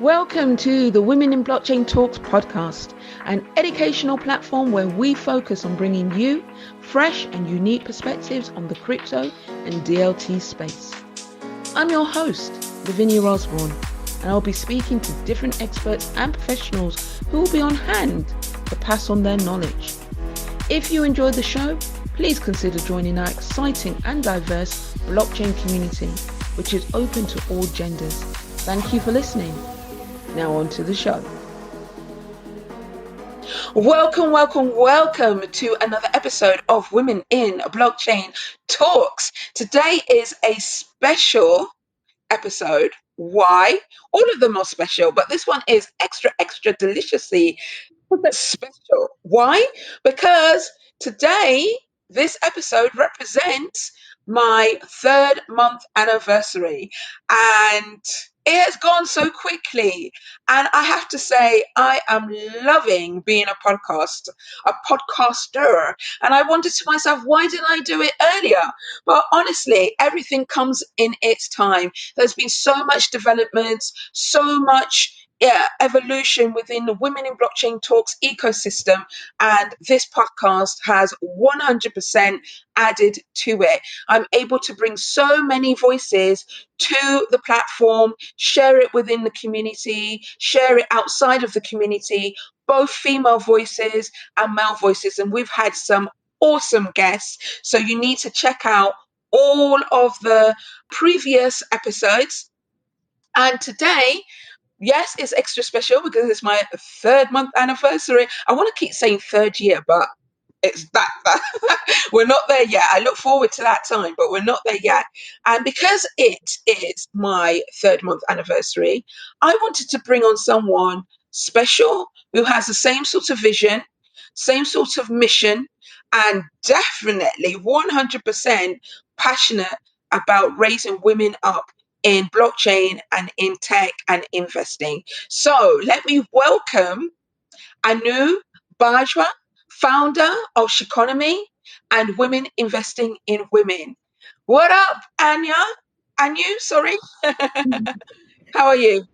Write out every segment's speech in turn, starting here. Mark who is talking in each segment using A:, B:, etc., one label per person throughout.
A: Welcome to the Women in Blockchain Talks podcast, an educational platform where we focus on bringing you fresh and unique perspectives on the crypto and DLT space. I'm your host, Lavinia Osborne, and I'll be speaking to different experts and professionals who will be on hand to pass on their knowledge. If you enjoyed the show, please consider joining our exciting and diverse blockchain community, which is open to all genders. Thank you for listening. Now on to the show. Welcome to another episode of Women in Blockchain Talks. Today is a special episode. Why? All of them are special, but this one is extra deliciously special. Why? Because today, this episode represents my 3rd month anniversary, and it has gone so quickly. And I have to say, I am loving being a podcaster. And I wondered to myself, why didn't I do it earlier? But honestly, everything comes in its time. There's been so much development, so much evolution within the Women in Blockchain Talks ecosystem, and this podcast has 100% added to it. I'm able to bring so many voices to the platform, share it within the community, share it outside of the community, both female voices and male voices, and we've had some awesome guests. So you need to check out all of the previous episodes. And today, yes, it's extra special because it's my 3rd month anniversary. I want to keep saying 3rd year, but it's that. We're not there yet. I look forward to that time, but we're not there yet. And because it is my 3rd month anniversary, I wanted to bring on someone special who has the same sort of vision, same sort of mission, and definitely 100% passionate about raising women up in blockchain and in tech and investing. So let me welcome Anu Bhardwaj, founder of Sheqonomi and Women Investing in Women. What up, Anu, sorry. How are you?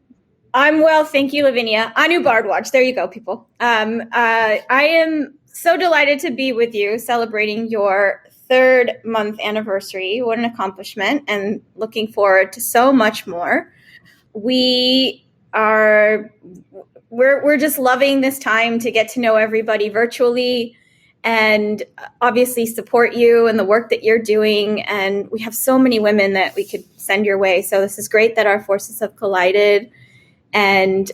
B: I'm well, thank you, Lavinia. Anu Bhardwaj, there you go, people. I am so delighted to be with you celebrating your 3rd month anniversary. What an accomplishment, and looking forward to so much more. We're just loving this time to get to know everybody virtually and obviously support you and the work that you're doing. And we have so many women that we could send your way. So this is great that our forces have collided. And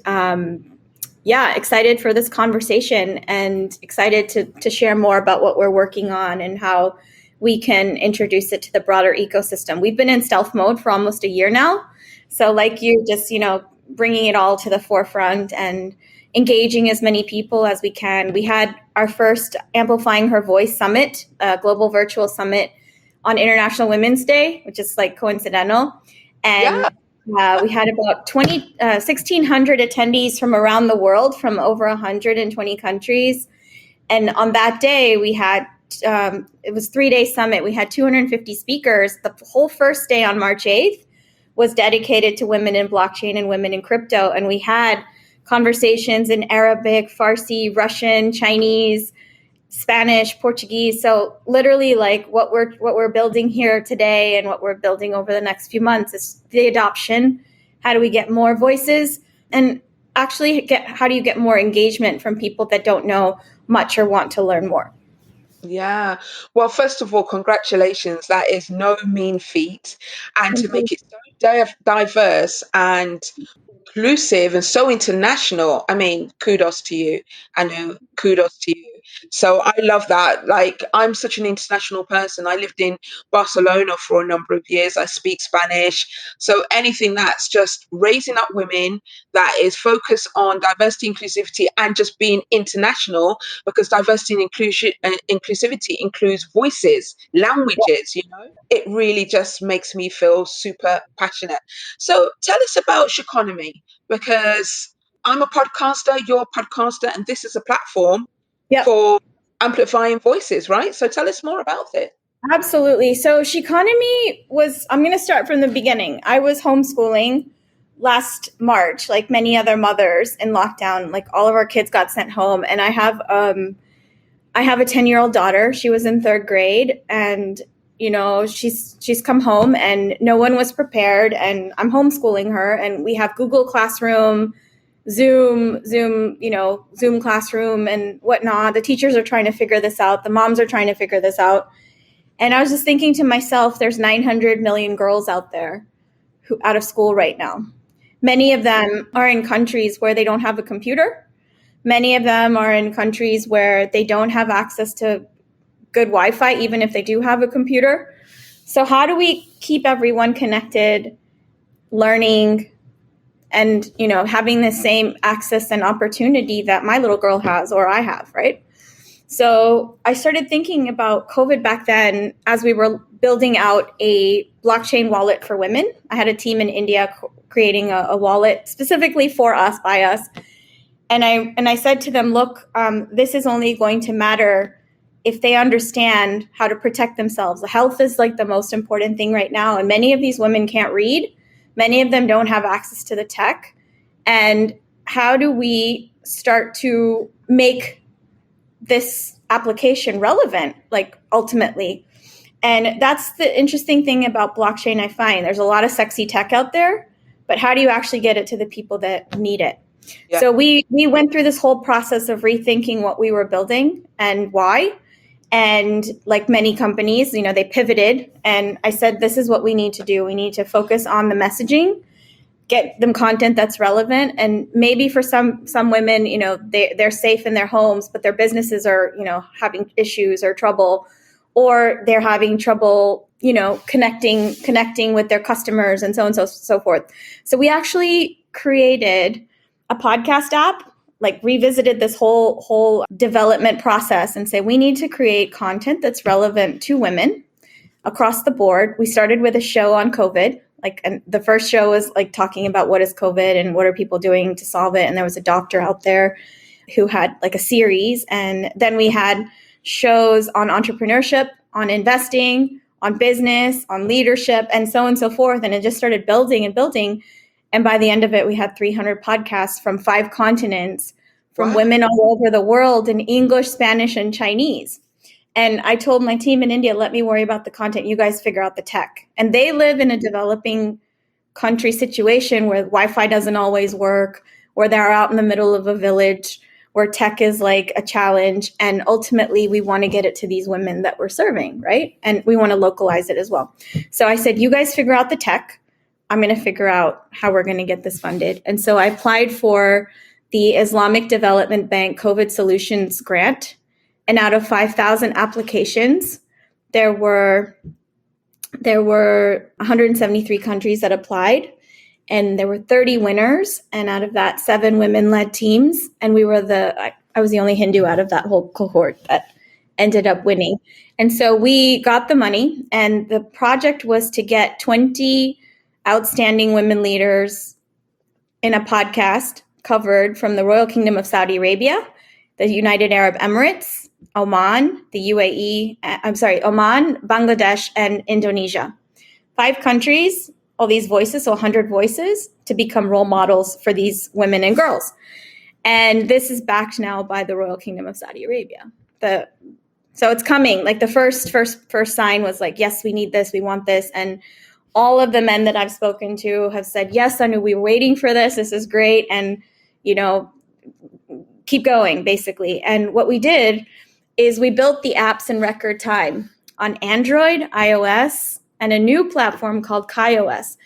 B: excited for this conversation and excited to share more about what we're working on and how we can introduce it to the broader ecosystem. We've been in stealth mode for almost a year now. So like you, just, bringing it all to the forefront and engaging as many people as we can. We had our first Amplifying Her Voice Summit, global virtual summit on International Women's Day, which is like coincidental. And we had about 1,600 attendees from around the world from over 120 countries. And on that day, we had, it was a 3-day summit. We had 250 speakers. The whole first day on March 8th was dedicated to women in blockchain and women in crypto. And we had conversations in Arabic, Farsi, Russian, Chinese, Spanish, Portuguese. So literally, like what we're building here today and what we're building over the next few months is the adoption. How do we get more voices? And actually, how do you get more engagement from people that don't know much or want to learn more?
A: Yeah. Well, first of all, congratulations. That is no mean feat. And to make it so diverse and inclusive and so international, I mean, kudos to you, Anu, kudos to you. So I love that. Like, I'm such an international person. I lived in Barcelona for a number of years. I speak Spanish. So anything that's just raising up women, that is focused on diversity, inclusivity, and just being international, because diversity and inclusivity includes voices, languages, it really just makes me feel super passionate. So tell us about Sheqonomy, because I'm a podcaster, you're a podcaster, and this is a platform for amplifying voices, right? So tell us more about it.
B: Absolutely. So Sheqonomy I'm going to start from the beginning. I was homeschooling last March, like many other mothers in lockdown, like all of our kids got sent home, and I have a 10-year-old daughter. She was in 3rd grade, and she's come home, and no one was prepared, and I'm homeschooling her, and we have Google Classroom, Zoom, Zoom Classroom and whatnot. The teachers are trying to figure this out. The moms are trying to figure this out. And I was just thinking to myself, there's 900 million girls out there who out of school right now. Many of them are in countries where they don't have a computer. Many of them are in countries where they don't have access to good Wi-Fi, even if they do have a computer. So how do we keep everyone connected, learning, and having the same access and opportunity that my little girl has or I have, right? So I started thinking about COVID back then as we were building out a blockchain wallet for women. I had a team in India creating a wallet specifically for us, by us. And I said to them, look, this is only going to matter if they understand how to protect themselves. Health is like the most important thing right now. And many of these women can't read. Many of them don't have access to the tech. And how do we start to make this application relevant, like ultimately? And that's the interesting thing about blockchain, I find. There's a lot of sexy tech out there, but how do you actually get it to the people that need it? Yeah. So we went through this whole process of rethinking what we were building and why. And like many companies, they pivoted. And I said, this is what we need to do. We need to focus on the messaging, get them content that's relevant. And maybe for some women, they're safe in their homes, but their businesses are, having issues or trouble, or they're having trouble, connecting with their customers and so on and so forth. So we actually created a podcast app, like revisited this whole development process and say, we need to create content that's relevant to women across the board. We started with a show on COVID, and the first show was like talking about what is COVID and what are people doing to solve it. And there was a doctor out there who had like a series. And then we had shows on entrepreneurship, on investing, on business, on leadership, and so on and so forth. And it just started building and building. And by the end of it, we had 300 podcasts from 5 continents, from women all over the world in English, Spanish, and Chinese. And I told my team in India, let me worry about the content. You guys figure out the tech. And they live in a developing country situation where Wi-Fi doesn't always work, where they're out in the middle of a village, where tech is like a challenge. And ultimately, we want to get it to these women that we're serving, right? And we want to localize it as well. So I said, you guys figure out the tech. I'm going to figure out how we're going to get this funded. And so I applied for the Islamic Development Bank COVID Solutions Grant. And out of 5,000 applications, there were 173 countries that applied. And there were 30 winners. And out of that, 7 women-led teams. And we were I was the only Hindu out of that whole cohort that ended up winning. And so we got the money. And the project was to get 20 outstanding women leaders in a podcast covered from the Royal Kingdom of Saudi Arabia, the United Arab Emirates, Oman, Oman, Bangladesh, and Indonesia. 5 countries, all these voices, so 100 voices, to become role models for these women and girls. And this is backed now by the Royal Kingdom of Saudi Arabia. So it's coming. Like the first sign was like, yes, we need this, we want this. And all of the men that I've spoken to have said, yes, Anu, we were waiting for this. This is great. And, keep going, basically. And what we did is we built the apps in record time on Android, iOS, and a new platform called KaiOS.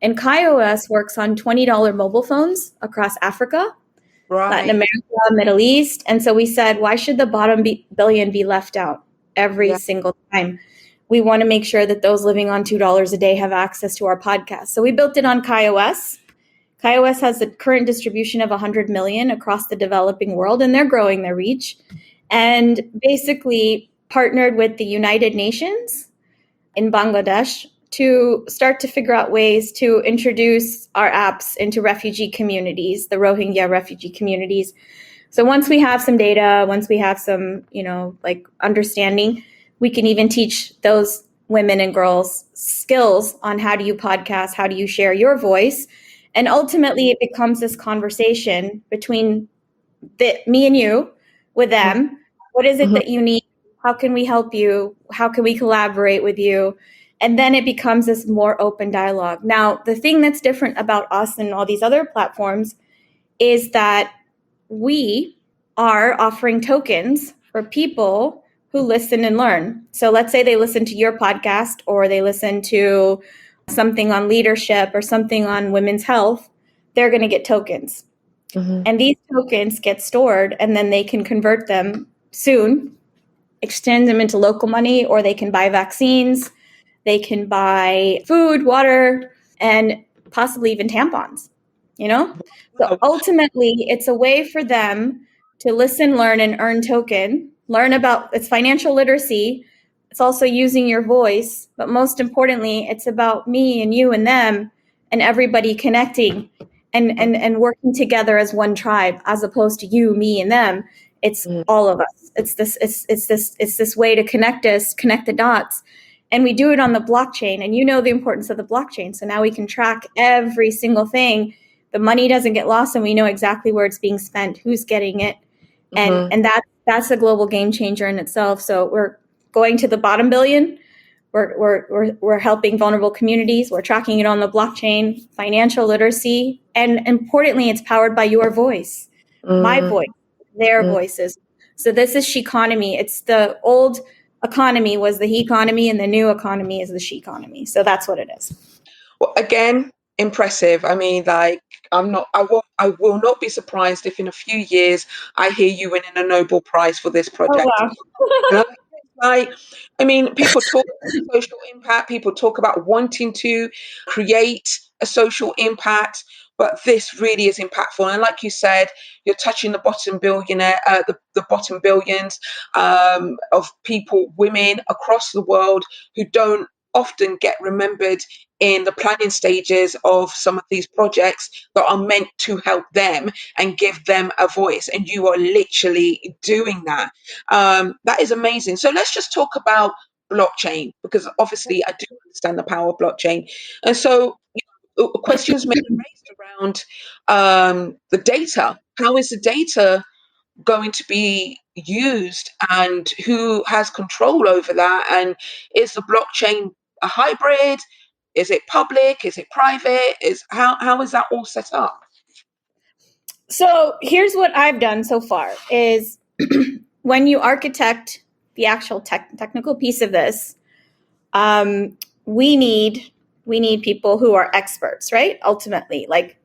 B: And KaiOS works on $20 mobile phones across Africa, Latin America, Middle East. And so we said, why should the bottom billion be left out every single time? We want to make sure that those living on $2 a day have access to our podcast. So we built it on KaiOS. KaiOS has the current distribution of 100 million across the developing world, and they're growing their reach. And basically partnered with the United Nations in Bangladesh to start to figure out ways to introduce our apps into refugee communities, the Rohingya refugee communities. So once we have some data, once we have some, understanding, we can even teach those women and girls skills on how do you podcast, how do you share your voice, And ultimately, it becomes this conversation between me and you with them. What is it that you need? How can we help you? How can we collaborate with you? And then it becomes this more open dialogue. Now, the thing that's different about us and all these other platforms is that we are offering tokens for people who listen and learn. So let's say they listen to your podcast, or they listen to something on leadership or something on women's health. They're going to get tokens. And these tokens get stored, and then they can convert them soon, extend them into local money, or they can buy vaccines, they can buy food, water, and possibly even tampons, you know? So ultimately, it's a way for them to listen, learn, and earn token, learn about it's financial literacy. It's also using your voice, but most importantly, it's about me and you and them and everybody connecting and working together as one tribe, as opposed to you, me, and them. It's all of us. It's this way to connect us, connect the dots. And we do it on the blockchain. And you know the importance of the blockchain. So now we can track every single thing. The money doesn't get lost, and we know exactly where it's being spent, who's getting it. And that's a global game changer in itself. So we're going to the bottom billion. We're helping vulnerable communities. We're tracking it on the blockchain, financial literacy, and importantly, it's powered by your voice, my voice, their voices. So this is Sheqonomy. It's the old economy was the he economy, and the new economy is the Sheqonomy. So that's what it is.
A: Well, again, impressive. I mean, like, I will not be surprised if in a few years I hear you winning a Nobel Prize for this project.
B: Oh, wow.
A: Like, I mean, people talk about social impact, people talk about wanting to create a social impact, but this really is impactful. And like you said, you're touching the bottom billionaire, the bottom billions of people, women across the world who don't often get remembered in the planning stages of some of these projects that are meant to help them and give them a voice. And you are literally doing that. That is amazing. So let's just talk about blockchain, because obviously I do understand the power of blockchain. And so questions may be raised around the data. How is the data going to be used, and who has control over that? And is the blockchain a hybrid? Is it public? Is it private? How is that all set up?
B: So here's what I've done so far is when you architect the actual technical piece of this, we need people who are experts, right? Ultimately, like,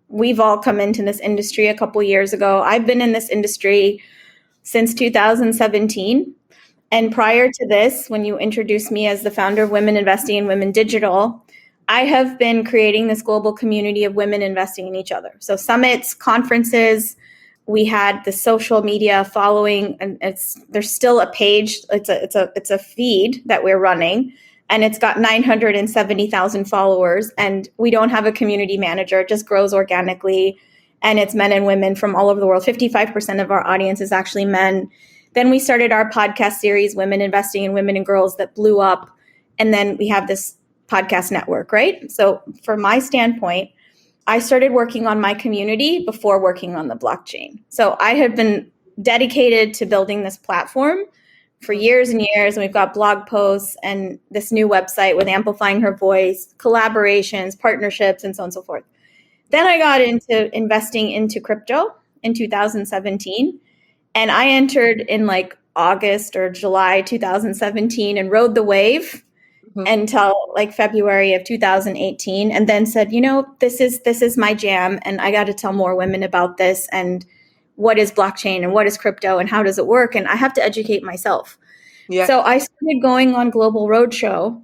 B: we've all come into this industry a couple years ago. I've been in this industry since 2017. And prior to this, when you introduced me as the founder of Women Investing in Women Digital, I have been creating this global community of women investing in each other. So summits, conferences, we had the social media following, and there's still a page. It's a feed that we're running, and it's got 970,000 followers. And we don't have a community manager; it just grows organically. And it's men and women from all over the world. 55% of our audience is actually men. Then we started our podcast series, Women Investing in Women and Girls, that blew up. And then we have this podcast network, right? So from my standpoint, I started working on my community before working on the blockchain. So I have been dedicated to building this platform for years and years. And we've got blog posts and this new website with amplifying her voice, collaborations, partnerships, and so on and so forth. Then I got into investing into crypto in 2017. And I entered in like August or July 2017 and rode the wave until like February of 2018, and then said, this is my jam, and I got to tell more women about this, and what is blockchain, and what is crypto, and how does it work, and I have to educate myself. Yeah. So I started going on Global Roadshow,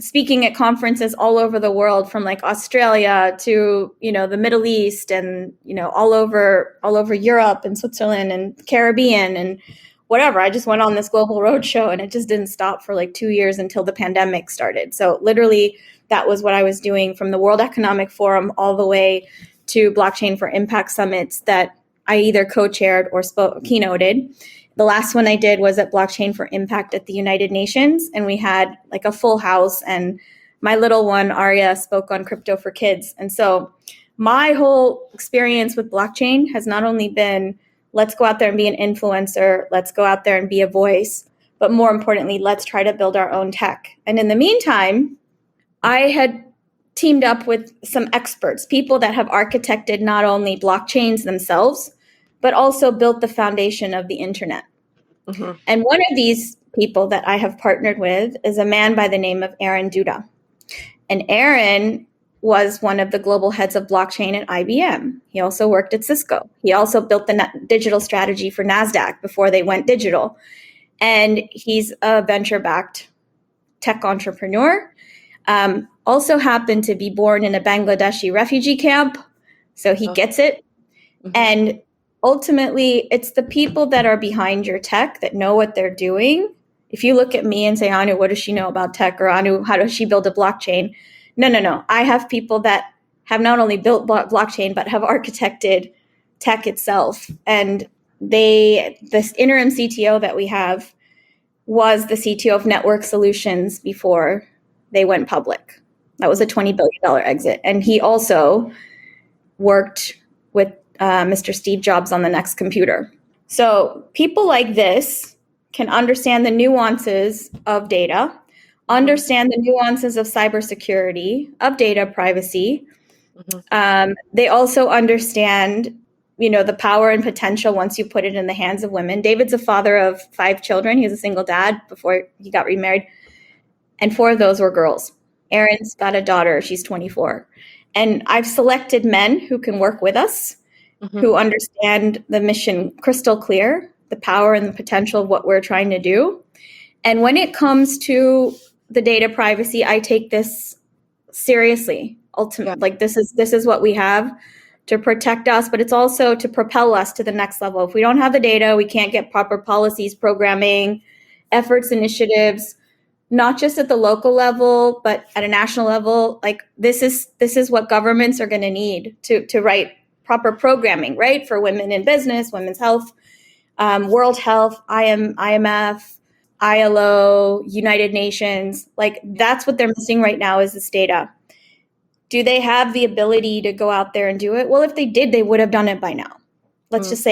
B: speaking at conferences all over the world, from like Australia to the Middle East, and all over Europe and Switzerland and Caribbean and whatever. I just went on this Global Roadshow, and it just didn't stop for like 2 years until the pandemic started. So literally, that was what I was doing, from the World Economic Forum all the way to Blockchain for Impact summits that I either co-chaired or keynoted. The last one I did was at Blockchain for Impact at the United Nations, and we had like a full house, and my little one, Arya, spoke on crypto for kids. And so my whole experience with blockchain has not only been, let's go out there and be an influencer, let's go out there and be a voice, but more importantly, let's try to build our own tech. And in the meantime, I had teamed up with some experts, people that have architected not only blockchains themselves, but also built the foundation of the internet. Mm-hmm. And one of these people that I have partnered with is a man by the name of Aaron Duda. And Aaron was one of the global heads of blockchain at IBM. He also worked at Cisco. He also built the digital strategy for NASDAQ before they went digital. And he's a venture-backed tech entrepreneur. Also happened to be born in a Bangladeshi refugee camp. So he gets it. Mm-hmm. And ultimately, it's the people that are behind your tech that know what they're doing. If you look at me and say, Anu, what does she know about tech? Or Anu, how does she build a blockchain? No. I have people that have not only built blockchain, but have architected tech itself. And this interim CTO that we have was the CTO of Network Solutions before they went public. That was a $20 billion exit. And he also worked with Mr. Steve Jobs on the next computer. So people like this can understand the nuances of data, understand the nuances of cybersecurity, of data privacy. Mm-hmm. They also understand, the power and potential once you put it in the hands of women. David's a father of 5 children. He was a single dad before he got remarried. And 4 of those were girls. Aaron's got a daughter. She's 24. And I've selected men who can work with us, mm-hmm. who understand the mission crystal clear, the power and the potential of what we're trying to do. And when it comes to the data privacy, I take this seriously. Ultimately, this is what we have to protect us, but it's also to propel us to the next level. If we don't have the data, we can't get proper policies, programming, efforts, initiatives, not just at the local level, but at a national level. Like this is what governments are going to need to write proper programming, right? For women in business, women's health, World Health, IMF, ILO, United Nations. Like that's what they're missing right now is this data. Do they have the ability to go out there and do it? Well, if they did, they would have done it by now. Let's just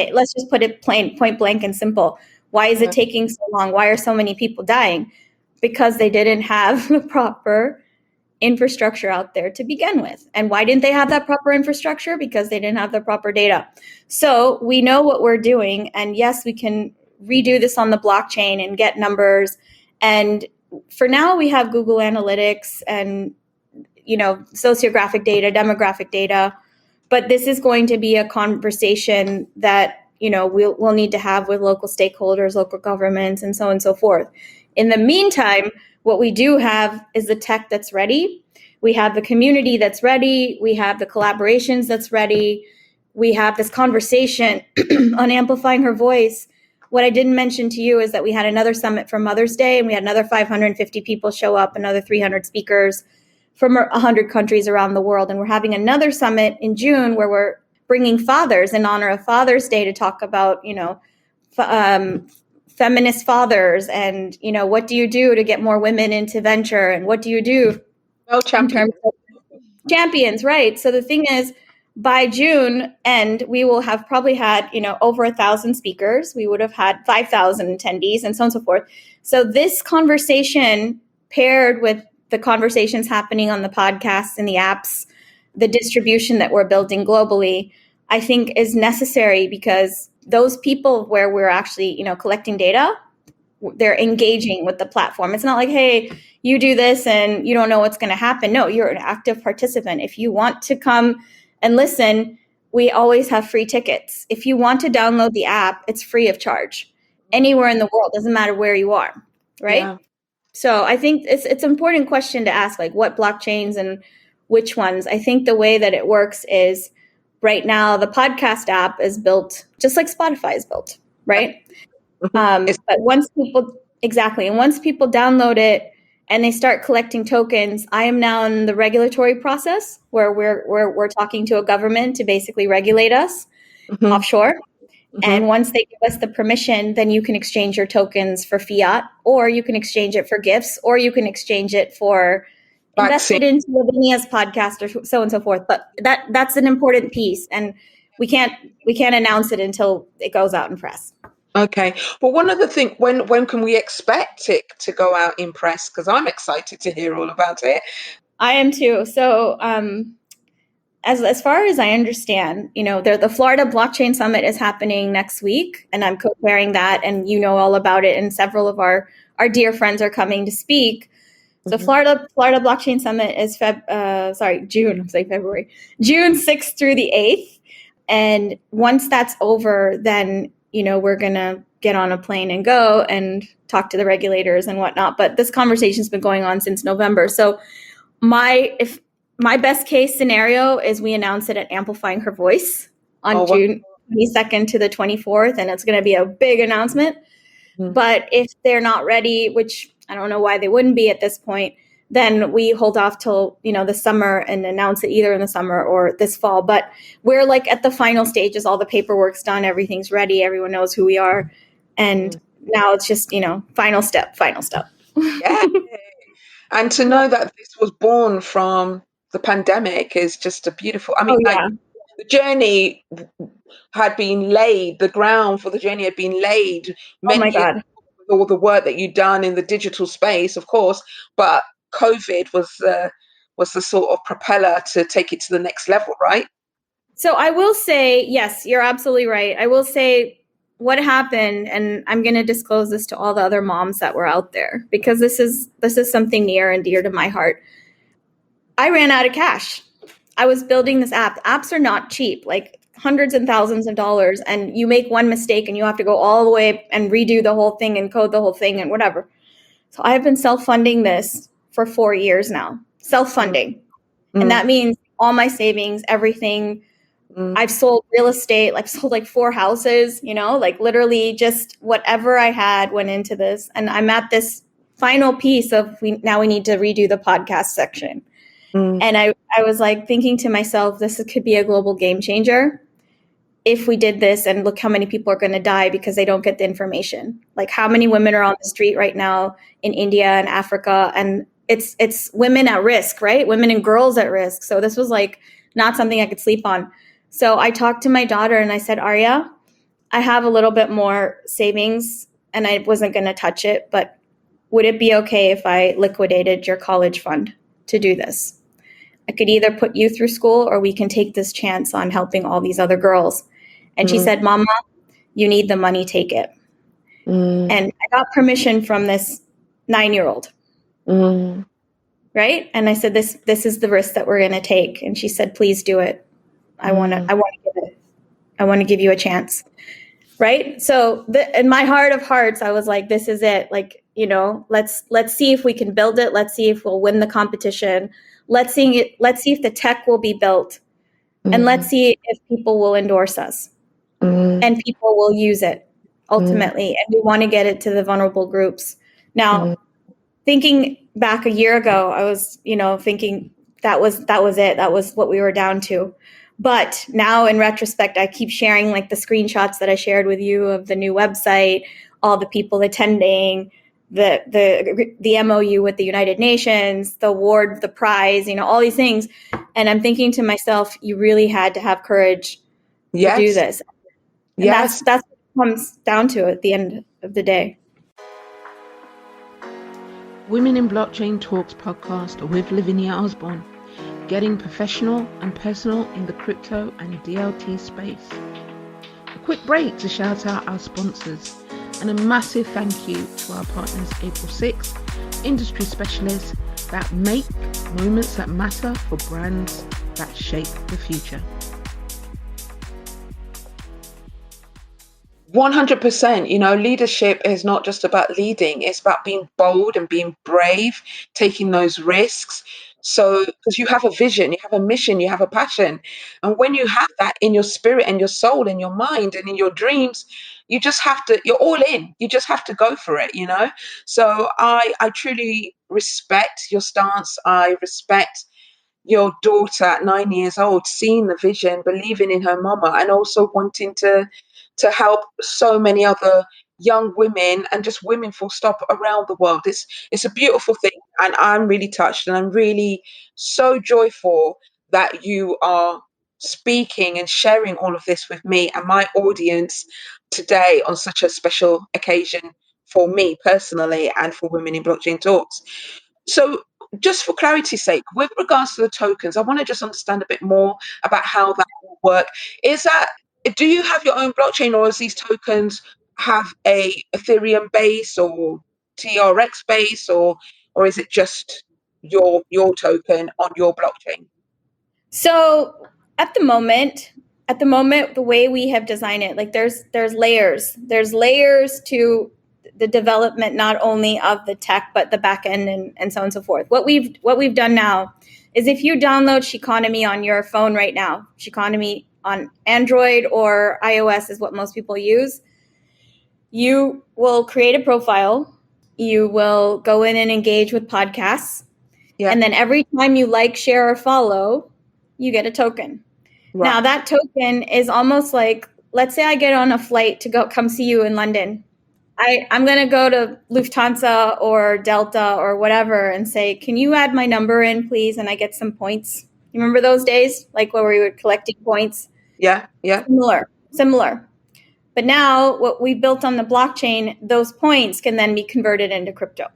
B: put it point blank and simple. Why is it taking so long? Why are so many people dying? Because they didn't have the proper infrastructure out there to begin with. And why didn't they have that proper infrastructure? Because they didn't have the proper data. So we know what we're doing. And yes, we can redo this on the blockchain and get numbers. And for now, we have Google Analytics and sociographic data, demographic data. But this is going to be a conversation that, we'll need to have with local stakeholders, local governments, and so on and so forth. In the meantime, what we do have is the tech that's ready. We have the community that's ready. We have the collaborations that's ready. We have this conversation on amplifying her voice. What I didn't mention to you is that we had another summit for Mother's Day, and we had another 550 people show up, another 300 speakers from 100 countries around the world. And we're having another summit in June where we're bringing fathers in honor of Father's Day to talk about, feminist fathers and, what do you do to get more women into venture? And what do you do in terms of champions, right? So the thing is, by June end, we will have probably had, over 1,000 speakers. We would have had 5,000 attendees and so on and so forth. So this conversation paired with the conversations happening on the podcasts and the apps, the distribution that we're building globally, I think is necessary because those people where we're actually, collecting data, they're engaging with the platform. It's not like, hey, you do this and you don't know what's going to happen. No, you're an active participant. If you want to come and listen, we always have free tickets. If you want to download the app, it's free of charge. Anywhere in the world, doesn't matter where you are, right? Yeah. So I think it's an important question to ask, like what blockchains and which ones. I think the way that it works is right now the podcast app is built just like Spotify is built, right? But once people download it and they start collecting tokens, I am now in the regulatory process where we're talking to a government to basically regulate us offshore. Mm-hmm. And once they give us the permission, then you can exchange your tokens for fiat, or you can exchange it for gifts, or you can exchange it for invested into Lavinia's podcast or so on and so forth. But that's an important piece, and we can't announce it until it goes out in press.
A: Okay. Well, one other thing, when can we expect it to go out in press? Because I'm excited to hear all about it.
B: I am too. So, as far as I understand, the Florida Blockchain Summit is happening next week, and I'm co-chairing that, and you know all about it. And several of our dear friends are coming to speak. So Florida Blockchain Summit is June. I'm saying February, June 6th through the 8th. And once that's over, then we're gonna get on a plane and go and talk to the regulators and whatnot. But this conversation's been going on since November. So my best case scenario is we announce it at Amplifying Her Voice on June 22nd to the 24th, and it's going to be a big announcement. But if they're not ready, which I don't know why they wouldn't be at this point, then we hold off till, the summer and announce it either in the summer or this fall. But we're like at the final stages, all the paperwork's done, everything's ready, everyone knows who we are. And now it's just, final step.
A: Yeah. And to know that this was born from the pandemic is just a beautiful, the journey had been laid, the ground for the journey had been laid.
B: Oh my God.
A: With all the work that you'd done in the digital space, of course, but COVID was the sort of propeller to take it to the next level, right?
B: So I will say, yes, you're absolutely right. I will say what happened, and I'm going to disclose this to all the other moms that were out there, because this is something near and dear to my heart. I ran out of cash. I was building this app. Apps are not cheap, like hundreds and thousands of dollars, and you make one mistake and you have to go all the way and redo the whole thing and code the whole thing and whatever. So I've been self-funding this for 4 years now, self-funding. And that means all my savings, everything. I've sold real estate. I've sold like 4 houses, like literally just whatever I had went into this. And I'm at this final piece of now we need to redo the podcast section. And I was like thinking to myself, this could be a global game changer if we did this, and look how many people are going to die because they don't get the information. Like how many women are on the street right now in India and Africa, and it's women at risk, right? Women and girls at risk. So this was like not something I could sleep on. So I talked to my daughter and I said, Arya, I have a little bit more savings and I wasn't going to touch it, but would it be okay if I liquidated your college fund to do this? I could either put you through school or we can take this chance on helping all these other girls. And she said, Mama, you need the money, take it. And I got permission from this 9-year-old. Right? And I said, this is the risk that we're going to take. And she said, please do it. I want to give it. I want to give you a chance. Right? So in my heart of hearts, I was like, this is it. Like, let's see if we can build it. Let's see if we'll win the competition. Let's see if the tech will be built, and let's see if people will endorse us and people will use it ultimately. And we want to get it to the vulnerable groups. Now, thinking back a year ago, I was, thinking that was it. That was what we were down to. But now in retrospect, I keep sharing like the screenshots that I shared with you of the new website, all the people attending, the MOU with the United Nations, the award, the prize, all these things. And I'm thinking to myself, you really had to have courage to do this. And that's what it comes down to at the end of the day.
C: Women in Blockchain Talks podcast with Lavinia Osborne, getting professional and personal in the crypto and DLT space. A quick break to shout out our sponsors, and a massive thank you to our partners April 6th, industry specialists that make moments that matter for brands that shape the future.
A: 100%. Leadership is not just about leading, it's about being bold and being brave, taking those risks. So, because you have a vision, you have a mission, you have a passion. And when you have that in your spirit and your soul and your mind and in your dreams, you just have to, you're all in. You just have to go for it, So I truly respect your stance. I respect your daughter at 9 years old, seeing the vision, believing in her mama, and also wanting to help so many other young women and just women full stop around the world. It's a beautiful thing, and I'm really touched, and I'm really so joyful that you are speaking and sharing all of this with me and my audience today on such a special occasion for me personally and for Women in Blockchain Talks. So, just for clarity's sake, with regards to the tokens, I want to just understand a bit more about how that will work. Is that, do you have your own blockchain, or is these tokens have a Ethereum base or TRX base, or is it just your token on your blockchain?
B: So at the moment, the way we have designed it, like there's layers. There's layers to the development, not only of the tech, but the back end and so on and so forth. What we've done now is, if you download Sheqonomy on your phone right now, Sheqonomy on Android or iOS is what most people use, you will create a profile. You will go in and engage with podcasts.
A: Yeah.
B: And then every time you like, share, or follow, you get a token.
A: Right.
B: Now that token is almost like, let's say I get on a flight to come see you in London. I'm going to go to Lufthansa or Delta or whatever and say, can you add my number in, please? And I get some points. You remember those days, like where we were collecting points?
A: Yeah.
B: Similar. But now what we built on the blockchain, those points can then be converted into crypto.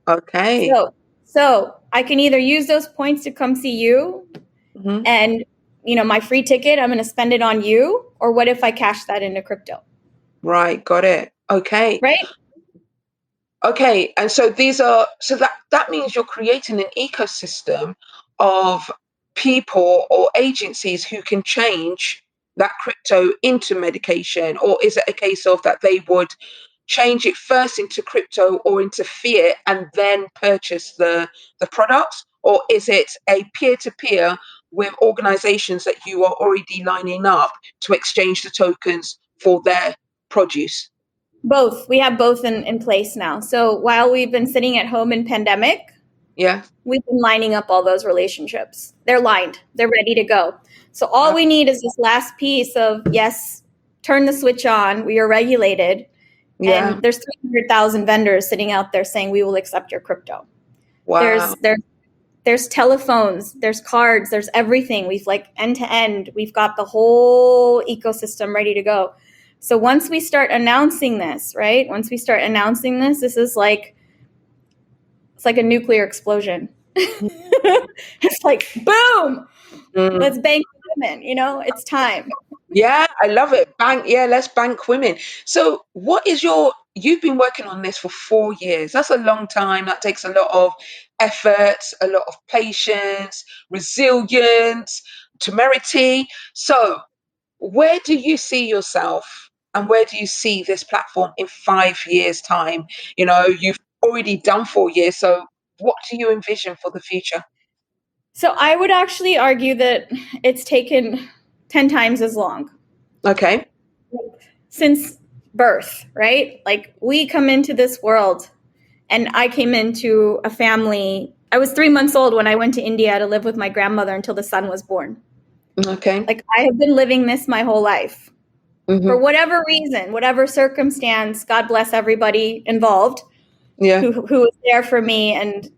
A: Okay.
B: So I can either use those points to come see you,
A: Mm-hmm.
B: and my free ticket, I'm going to spend it on you, or what if I cash that into crypto?
A: Right, got it. Okay.
B: Right?
A: Okay, and so that means you're creating an ecosystem of people or agencies who can change that crypto into medication, or is it a case of that they would change it first into crypto or into fiat and then purchase the products, or is it a peer-to-peer with organizations that you are already lining up to exchange the tokens for their produce?
B: Both. We have both in place now. So while we've been sitting at home in pandemic,
A: Yeah.
B: we've been lining up all those relationships. They're lined. They're ready to go. So all we need is this last piece of, yes, turn the switch on. We are regulated.
A: Yeah.
B: And there's 300,000 vendors sitting out there saying we will accept your crypto.
A: Wow.
B: There's telephones, there's cards, there's everything. We've end to end. We've got the whole ecosystem ready to go. So once we start announcing this, right? This is like, it's like a nuclear explosion. It's like, boom, let's bank women, it's time.
A: Yeah, I love it. Let's bank women. So you've been working on this for 4 years. That's a long time. That takes a lot of effort, a lot of patience, resilience, temerity. So where do you see yourself, and where do you see this platform in 5 years' time? You've already done 4 years. So what do you envision for the future?
B: So I would actually argue that it's taken 10 times as long.
A: Okay.
B: Since birth, right? Like, we come into this world, and I came into a family. I was 3 months old when I went to India to live with my grandmother until the son was born.
A: Okay.
B: Like, I have been living this my whole life. Mm-hmm. For whatever reason, whatever circumstance, God bless everybody involved, who was there for me, and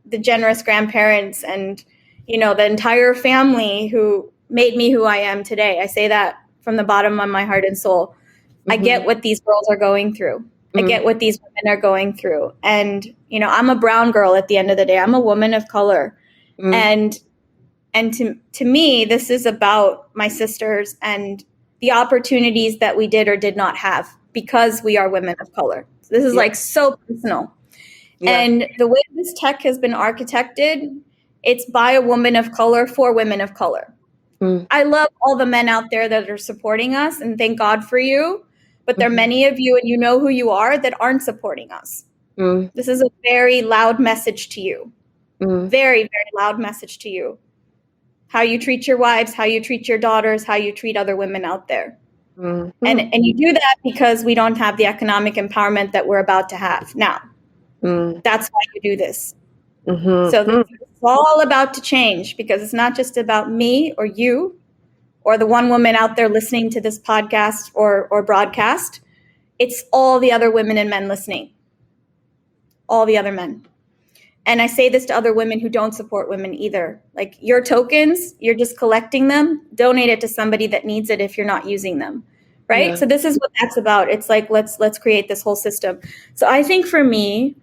B: the generous grandparents, and the entire family who made me who I am today. I say that from the bottom of my heart and soul. Mm-hmm. I get what these girls are going through. Mm-hmm. I get what these women are going through. And, I'm a brown girl at the end of the day. I'm a woman of color. Mm-hmm. And to me, this is about my sisters and the opportunities that we did or did not have because we are women of color. So this is so personal. Yeah. And the way this tech has been architected, it's by a woman of color for women of color. I love all the men out there that are supporting us, and thank God for you. But there are many of you, and you know who you are, that aren't supporting us. This is a very loud message to you. Very, very loud message to you. How you treat your wives, how you treat your daughters, how you treat other women out there. And you do that because we don't have the economic empowerment that we're about to have now. That's why you do this. So this is all about to change, because it's not just about me or you or the one woman out there listening to this podcast or broadcast. it's all the other women and men listening, all the other men. And I say this to other women who don't support women either. Like, your tokens, you're just collecting them, donate it to somebody that needs it if you're not using them, right?
A: Yeah.
B: So this is what that's about. It's like, let's create this whole system. So I think for me,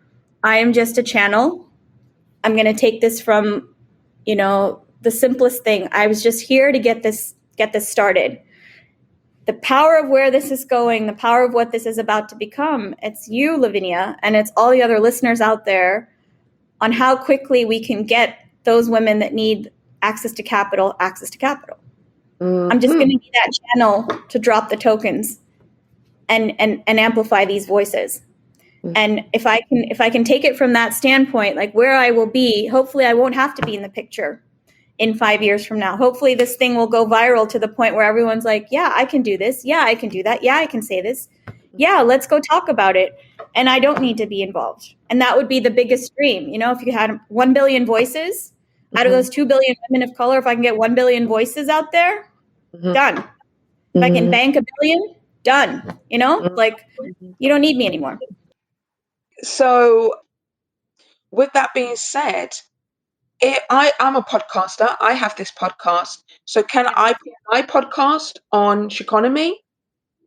B: I am just a channel. I'm going to take this from, the simplest thing. I was just here to get this started. The power of where this is going, the power of what this is about to become, it's you, Lavinia, and it's all the other listeners out there on how quickly we can get those women that need access to capital. Mm-hmm. I'm just going to be that channel to drop the tokens and amplify these voices. Mm-hmm. And if I can take it from that standpoint, like where I will be, hopefully I won't have to be in the picture in 5 years from now. Hopefully this thing will go viral to the point where everyone's like, yeah, I can do this. Yeah, I can do that. Yeah, I can say this. Yeah, let's go talk about it. And I don't need to be involved. And that would be the biggest dream. If you had 1 billion voices out of those 2 billion women of color, if I can get 1 billion voices out there, done. If I can bank 1 billion, done. Like, you don't need me anymore.
A: So with that being said, I'm a podcaster. I have this podcast. So can I put my podcast on Sheqonomy?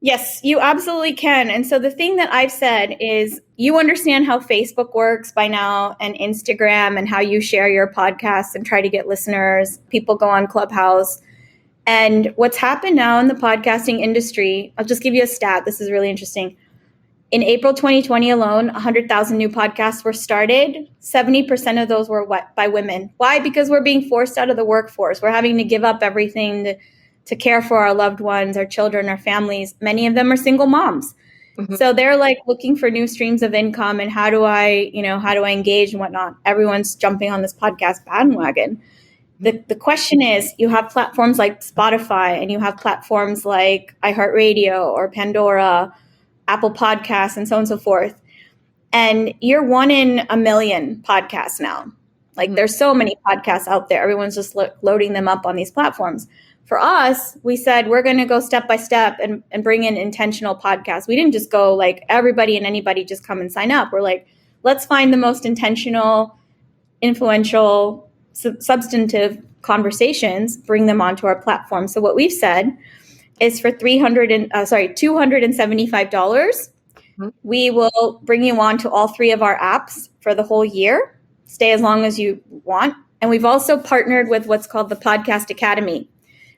B: Yes, you absolutely can. And so the thing that I've said is, you understand how Facebook works by now, and Instagram, and how you share your podcasts and try to get listeners. People go on Clubhouse. And what's happened now in the podcasting industry, I'll just give you a stat. This is really interesting. In April 2020 alone, 100,000 new podcasts were started. 70% of those were by women. Why? Because we're being forced out of the workforce. We're having to give up everything to care for our loved ones, our children, our families. Many of them are single moms. Mm-hmm. So they're like looking for new streams of income, and how do I engage and whatnot. Everyone's jumping on this podcast bandwagon. The question is, you have platforms like Spotify, and you have platforms like iHeartRadio or Pandora, Apple Podcasts, and so on and so forth. And you're 1 in a million podcasts now. Like, there's so many podcasts out there. Everyone's just loading them up on these platforms. For us, we said we're going to go step by step and bring in intentional podcasts. We didn't just go like everybody and anybody just come and sign up. We're like, let's find the most intentional, influential, substantive conversations, bring them onto our platform. So what we've said is for $275, we will bring you on to all 3 of our apps for the whole year. Stay as long as you want. And we've also partnered with what's called the Podcast Academy.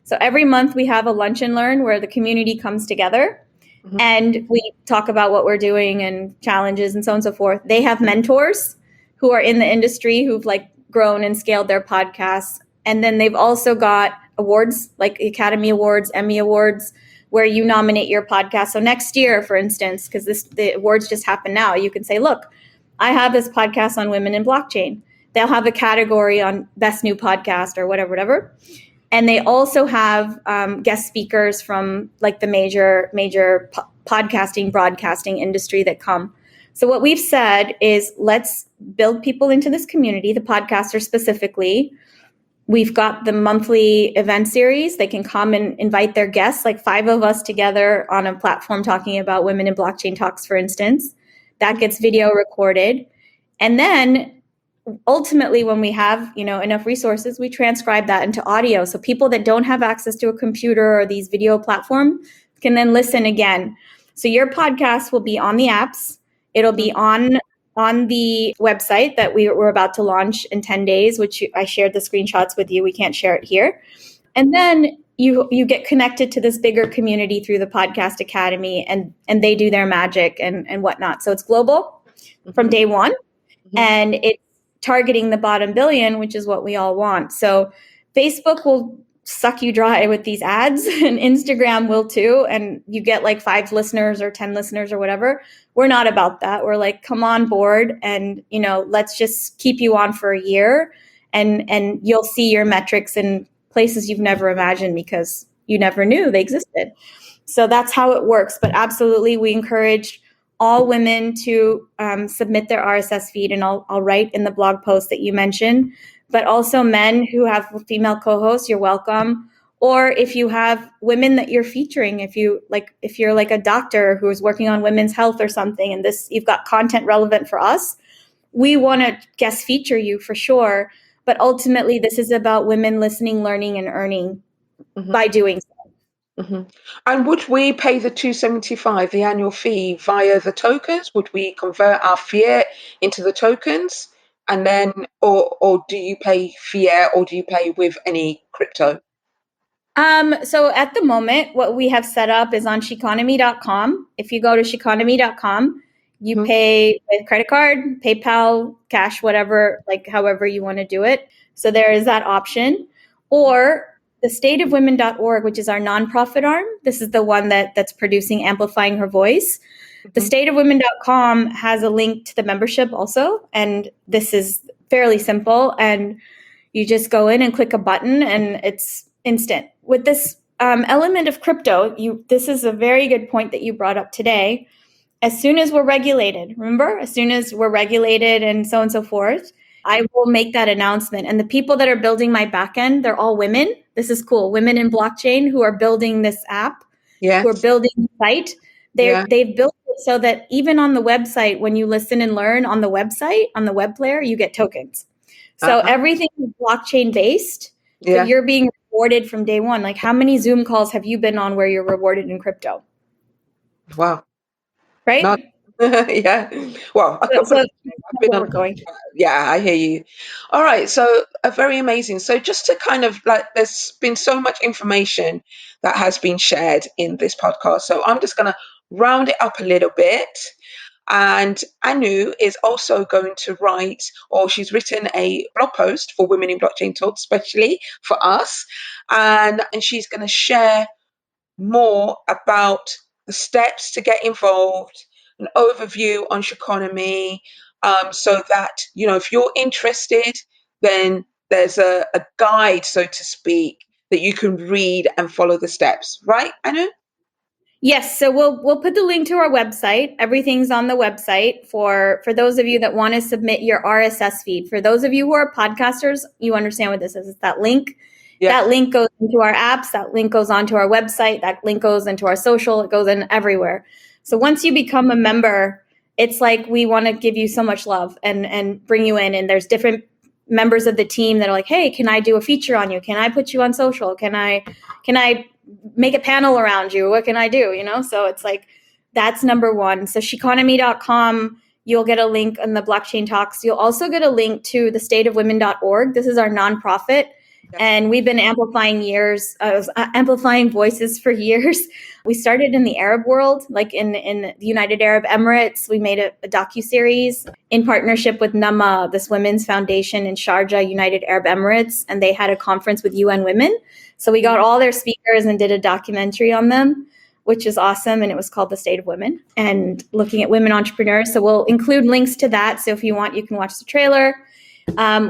B: So every month we have a lunch and learn where the community comes together, and we talk about what we're doing and challenges and so on and so forth. They have mentors who are in the industry who've like grown and scaled their podcasts. And then they've also got awards like Academy Awards, Emmy Awards, where you nominate your podcast. So next year, for instance, because the awards just happened now, you can say, look, I have this podcast on women in blockchain. They'll have a category on best new podcast or whatever. And they also have guest speakers from like the major podcasting, broadcasting industry that come. So what we've said is, let's build people into this community, the podcasters specifically. We've got the monthly event series. They can come and invite their guests, like 5 of us together on a platform talking about women in blockchain talks, for instance. That gets video recorded. And then ultimately, when we have enough resources, we transcribe that into audio. So people that don't have access to a computer or these video platforms can then listen again. So your podcast will be on the apps. It'll be on the website that we're about to launch in 10 days, which I shared the screenshots with you. We can't share it here. And then you get connected to this bigger community through the Podcast Academy, and they do their magic and whatnot. So it's global from day one, and it's targeting the bottom billion, which is what we all want. So Facebook will suck you dry with these ads, and Instagram will too. And you get like 5 listeners or 10 listeners or whatever. We're not about that. We're like, come on board, and let's just keep you on for a year, and you'll see your metrics in places you've never imagined because you never knew they existed. So that's how it works. But absolutely, we encourage all women to submit their RSS feed, and I'll write in the blog post that you mentioned. But also men who have female co-hosts, you're welcome. or if you have women that you're featuring, if you're like a doctor who is working on women's health or something, and you've got content relevant for us, we want to guest feature you for sure. But ultimately, this is about women listening, learning, and earning by doing so.
A: And would we pay the $275, the annual fee, via the tokens? Would we convert our fiat into the tokens, and then, or do you pay fiat, or do you pay with any crypto?
B: So at the moment, what we have set up is on Sheqonomy.com. If you go to Sheqonomy.com, you pay with credit card, PayPal, cash, whatever, like however you want to do it. So there is that option. Or the stateofwomen.org, which is our nonprofit arm. This is the one that's producing Amplifying Her Voice. The stateofwomen.com has a link to the membership also. And this is fairly simple. And you just go in and click a button and it's instant. With this element of crypto, this is a very good point that you brought up today. As soon as we're regulated, remember, as soon as we're regulated and so forth, I will make that announcement. And the people that are building my backend, they're all women. This is cool. Women in blockchain who are building this app, who are building the site. They've built it so that even on the website, when you listen and learn on the website, on the web player, you get tokens. So everything is blockchain based. So you're being rewarded from day one. Like, how many Zoom calls have you been on where you're rewarded in crypto?
A: Wow.
B: Right?
A: Yeah. Well, a couple of I've been on.
B: Going.
A: Yeah, I hear you. All right. So very amazing. So just to kind of there's been so much information that has been shared in this podcast. So I'm just going to round it up a little bit. And Anu is also going to write, or she's written a blog post for Women in Blockchain Talk, especially for us. And she's going to share more about the steps to get involved, an overview on Sheqonomy, so that, if you're interested, then there's a guide, so to speak, that you can read and follow the steps. Right, Anu?
B: Yes, so we'll put the link to our website. Everything's on the website for those of you that want to submit your RSS feed. For those of you who are podcasters, you understand what this is. It's that link. Yeah. That link goes into our apps. That link goes onto our website. That link goes into our social. It goes in everywhere. So once you become a member, it's like we want to give you so much love and bring you in. And there's different members of the team that are like, hey, can I do a feature on you? Can I put you on social? Can I make a panel around you? What can I do? So it's like, that's number one. So Sheqonomy.com, you'll get a link on the blockchain talks. You'll also get a link to the stateofwomen.org. This is our nonprofit. And we've been amplifying voices for years. We started in the Arab world, like in the United Arab Emirates. We made a docuseries in partnership with NAMA, this women's foundation in Sharjah, United Arab Emirates. And they had a conference with UN Women. So we got all their speakers and did a documentary on them, which is awesome. And it was called The State of Women, and looking at women entrepreneurs. So we'll include links to that. So if you want, you can watch the trailer.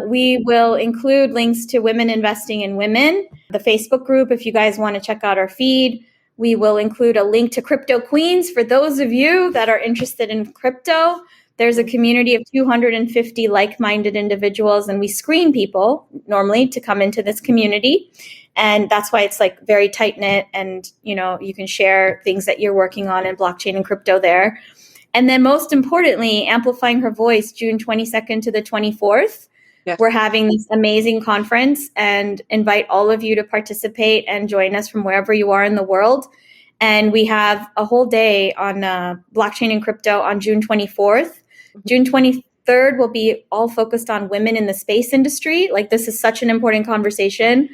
B: We will include links to Women Investing in Women, the Facebook group, if you guys want to check out our feed. We will include a link to Crypto Queens for those of you that are interested in crypto. There's a community of 250 like-minded individuals, and we screen people normally to come into this community. And that's why it's like very tight-knit, and you can share things that you're working on in blockchain and crypto there. And then most importantly, Amplifying Her Voice, June 22nd to the 24th. Yes. We're having this amazing conference and invite all of you to participate and join us from wherever you are in the world. And we have a whole day on blockchain and crypto on June 24th. June 23rd will be all focused on women in the space industry. Like, this is such an important conversation.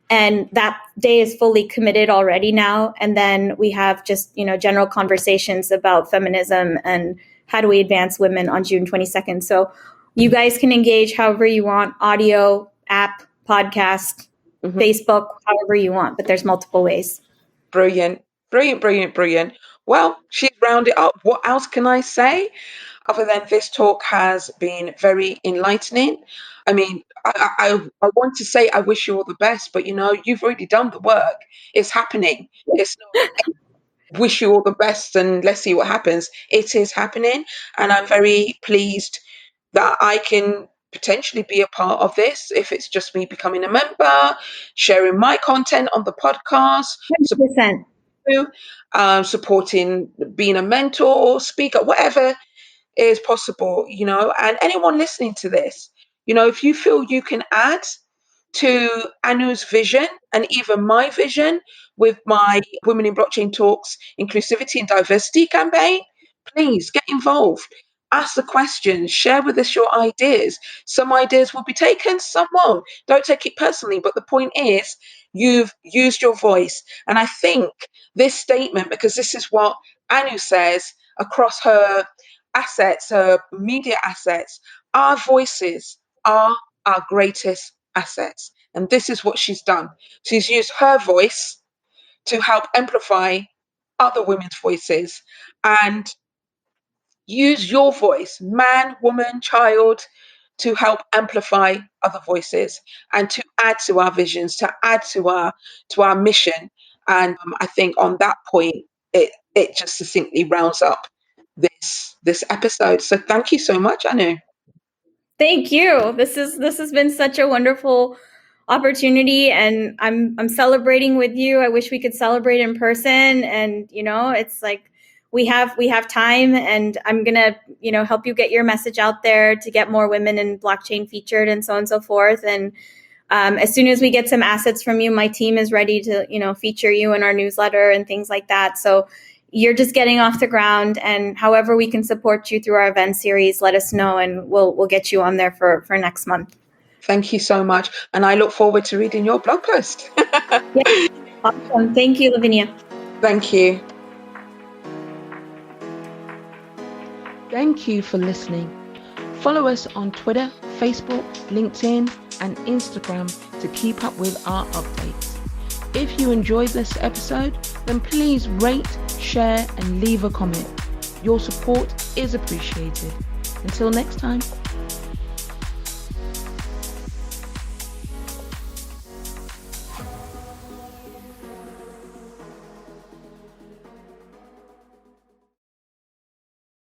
B: And that day is fully committed already now. And then we have just, general conversations about feminism and how do we advance women on June 22nd. So you guys can engage however you want, audio, app, podcast, Facebook, however you want, but there's multiple ways.
A: Brilliant. Well, she's rounded up. What else can I say? Other than this talk has been very enlightening. I mean, I want to say I wish you all the best, but you've already done the work. It's happening. It's not wish you all the best and let's see what happens. It is happening, and I'm very pleased that I can potentially be a part of this, if it's just me becoming a member, sharing my content on the podcast,
B: 100%.
A: supporting being a mentor, speaker, whatever is possible, and anyone listening to this, if you feel you can add to Anu's vision and even my vision with my Women in Blockchain Talks inclusivity and diversity campaign, please get involved. Ask the questions, share with us your ideas. Some ideas will be taken, some won't. Don't take it personally, but the point is you've used your voice. And I think this statement, because this is what Anu says across her assets, her media assets, our voices are our greatest assets. And this is what she's done. She's used her voice to help amplify other women's voices, and use your voice, man, woman, child, to help amplify other voices and to add to our visions, to add to our mission. And I think on that point, it just succinctly rounds up this episode. So thank you so much, Anu.
B: Thank you. This has been such a wonderful opportunity, and I'm celebrating with you. I wish we could celebrate in person, and it's like we have time, and I'm gonna help you get your message out there to get more women in blockchain featured and so on and so forth. And as soon as we get some assets from you, my team is ready to feature you in our newsletter and things like that. So you're just getting off the ground, and however we can support you through our event series, let us know, and we'll get you on there for next month.
A: Thank you so much, and I look forward to reading your blog post.
B: Yeah. Awesome. Thank you, Lavinia.
A: Thank you.
C: Thank you for listening. Follow us on Twitter, Facebook, LinkedIn, and Instagram to keep up with our updates. If you enjoyed this episode, then please rate, share, and leave a comment. Your support is appreciated. Until next time.